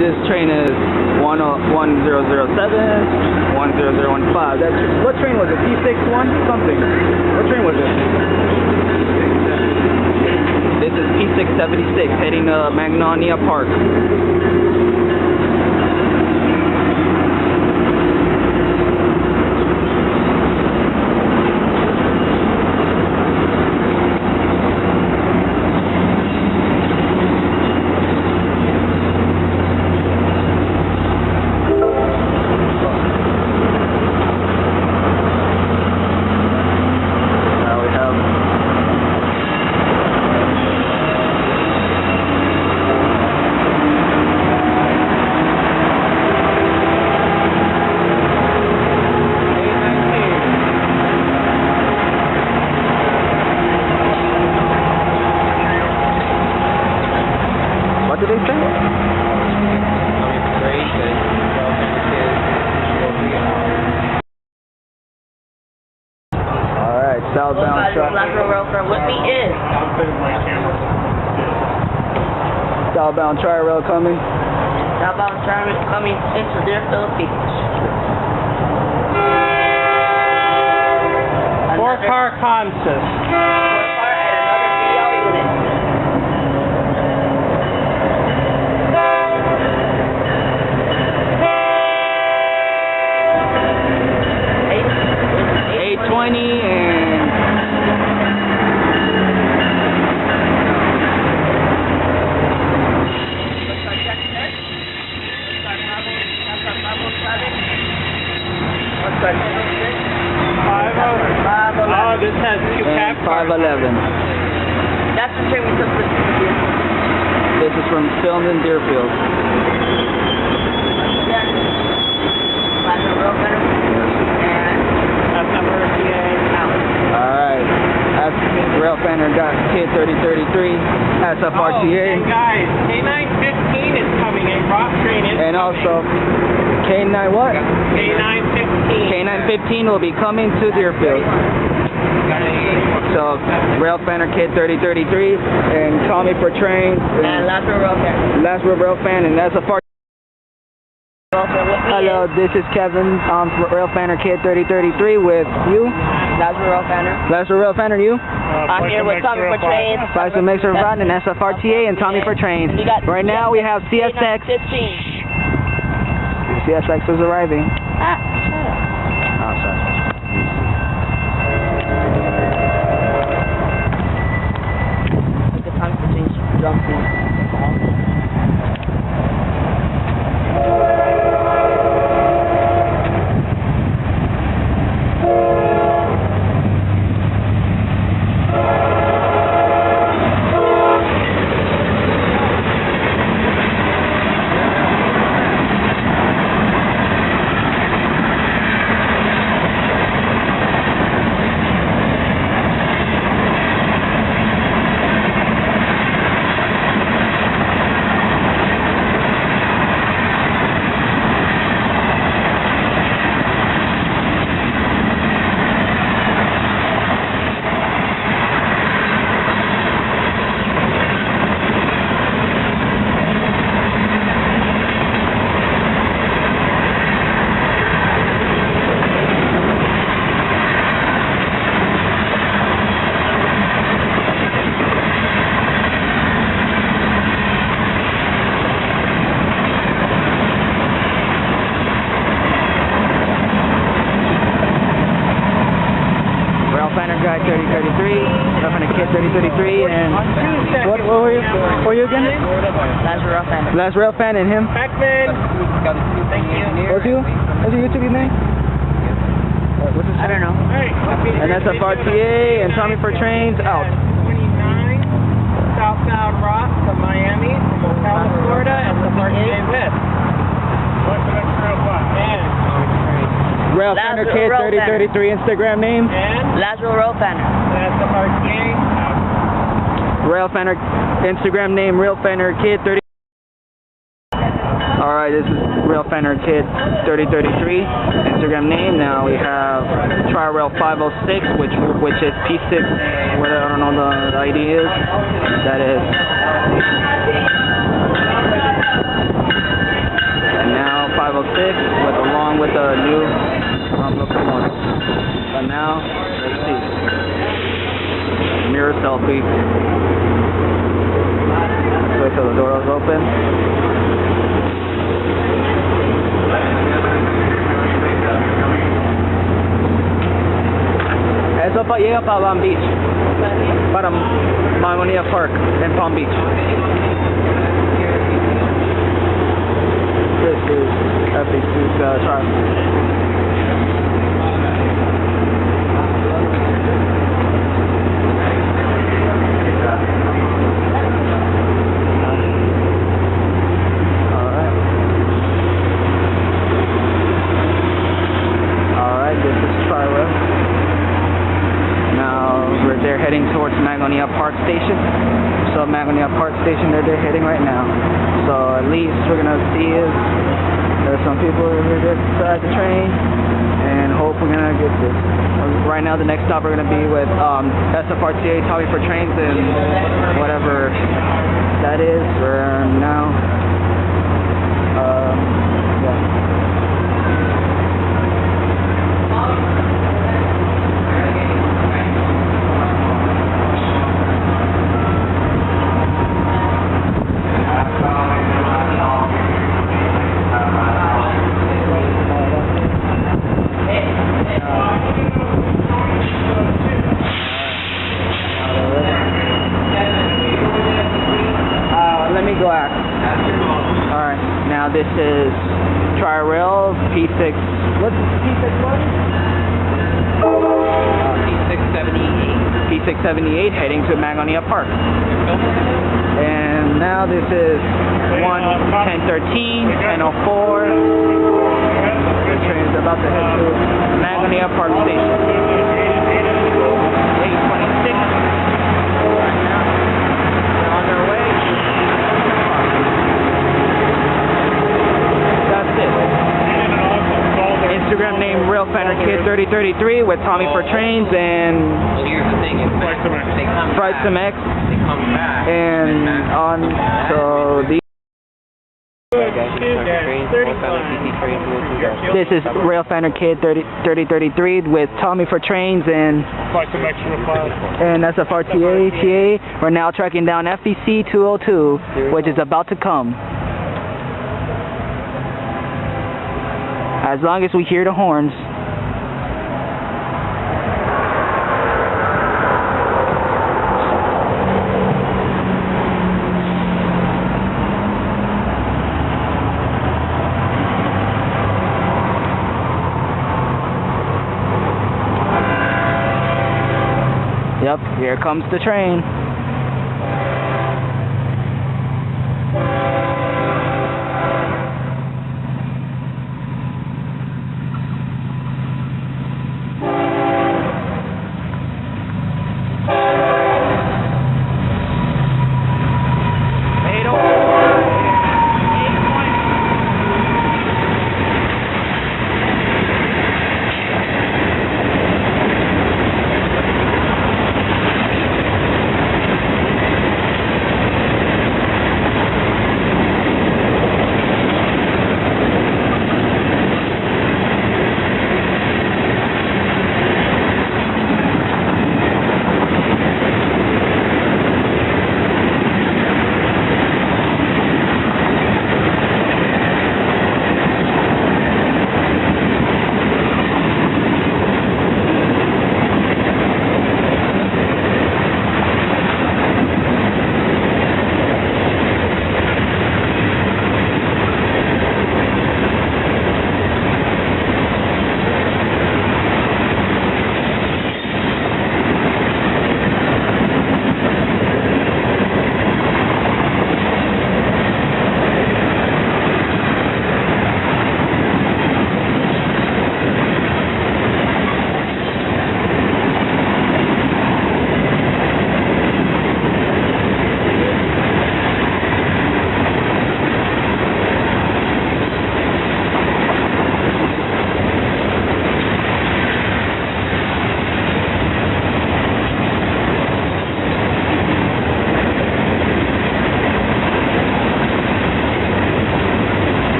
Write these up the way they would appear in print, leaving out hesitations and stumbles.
this train is 1007, 10015. That's what train was it? P61 something. What train was it? This is P676 heading to Magnolia Park. What did they say? Alright, southbound truck. With me is Southbound Tri-Rail coming. southbound traffic coming into their Philippines. 4-car consist. 4-car and another DL unit. Eight 820 and Oh, this has 2 cab cars. 511. That's the train we took for Deerfield. This is from filmed in Deerfield. Railfanning and That's number out. Alright. That's Railfanning got K3033. That's Oh, FRTA. and guys, K915 is coming. A rock train is And coming. also K9 what? K915. K915 will be coming to Deerfield. So Railfanning K3033 and call me for trains. And last row Railfanning. Last row Railfanning. That's a far. Hello, this is Kevin. Railfanning K3033 with you. Last row Railfanning. Last row Railfanning, you. I'm here with Tommy for trains. Bison Mixer Rod and SFRTA and Tommy for trains. Right now we have CSX. 15. CSX is arriving. Ah, shut up. Oh, sorry. The Tommy for trains jump in. Railfanning Guy 3033, Railfanning Kid 3033, and what were you? Who were you again? Last row Railfanning. Last Railfanning and him. Pac-Man. Thank you. What's you? What's your YouTube name? What's his I don't know. Alright, And that's FRTA and Tommy for trains out. 29 southbound Ross to Miami from Ocala, Florida, and FRTA West. What's the next rail block? And Railfanning Kid 3033 Instagram name. Last row Railfanning. that's FRTA out. Railfanning Instagram name Railfanning Kid 30. Alright, this is Railfanning Kid 3033 Instagram name. Now we have Tri-Rail 506, which is P6. What I don't know the ID is. That is along with a new locomotive. But now, let's see. Mirror selfie. Let's wait till the door is open. Eso llega para Palm Beach. Para Magnolia Park in Palm Beach. This is FAC's trial. Alright, this is Tri-Rail. They're heading towards Magnolia Park Station. So Magnolia Park Station, they're heading right now. So at least we're gonna see is there's some people over there beside the train, and hope we're gonna get this. Right now, the next stop we're gonna be with SFRTA talking for trains and whatever that is. We're now. Yeah. Let me go ask. Alright, now this is Tri-Rail P6. What's P6 what? P678 heading to Magnolia Park. And now this is 1013, 1004. The train is about to head to Magnolia Park Station. 826. Right now, they're on their way. Instagram name Railfanning Kid 3033 with Tommy for Trains and Here's the thing, if they come back, they come back, and on so the this is Railfanning Kid 3033 with Tommy for Trains and SFRTA. We're now tracking down FEC 202, which is about to come. As long as we hear the horns. Yep, here comes the train.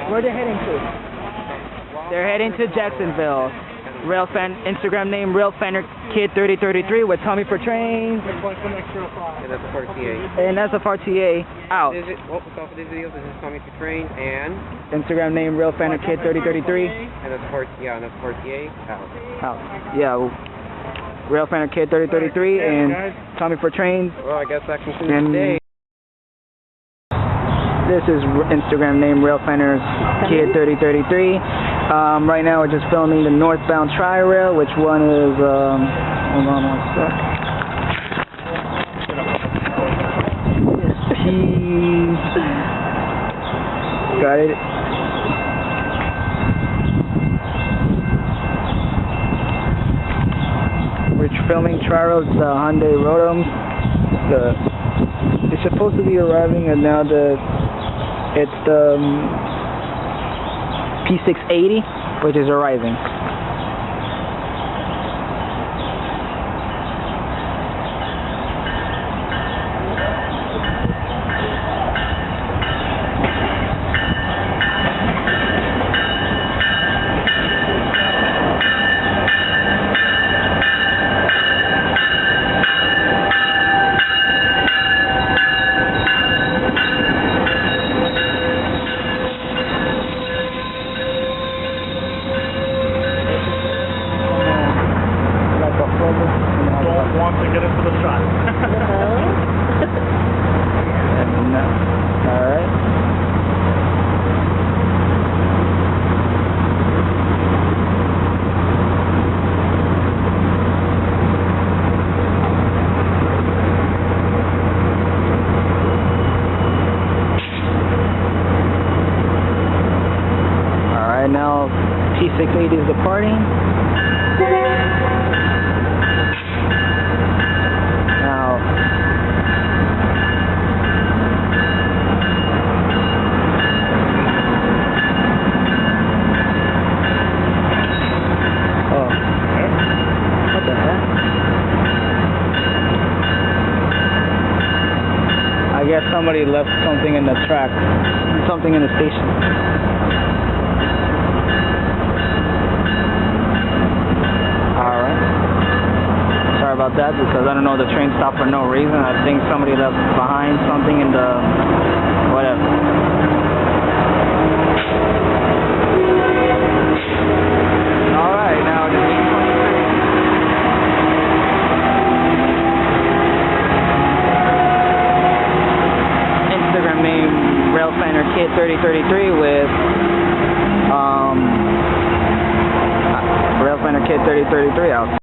Where they heading to? They're heading to Jacksonville. Instagram name Railfanning Kid 3033 with Tommy for trains. And that's a RTA. And that's a RTA out. What's off of these videos? This is Tommy for train and Instagram name Railfanning Kid 3033. and that's RTA out. Yeah. Railfanning Kid 3033 and Tommy for trains. Well, I guess that concludes And today. this is Instagram name Railfanning Kid 3033. Right now we're just filming the northbound tri-rail, which one is, hold on one sec. Got it. We're filming tri-rail, the Hyundai Rotom. It's supposed to be arriving, and now it's the P680, which is arriving. Don't want to get into the shot. Alright. Alright, now P680 is departing. I guess somebody left something in the track, something in the station. Alright. Sorry about that, because I don't know, the train stopped for no reason. I think somebody left behind something in the, whatever. Alright, now the Instagram name Railfanning Kid 3033 with Railfanning Kid 3033 out.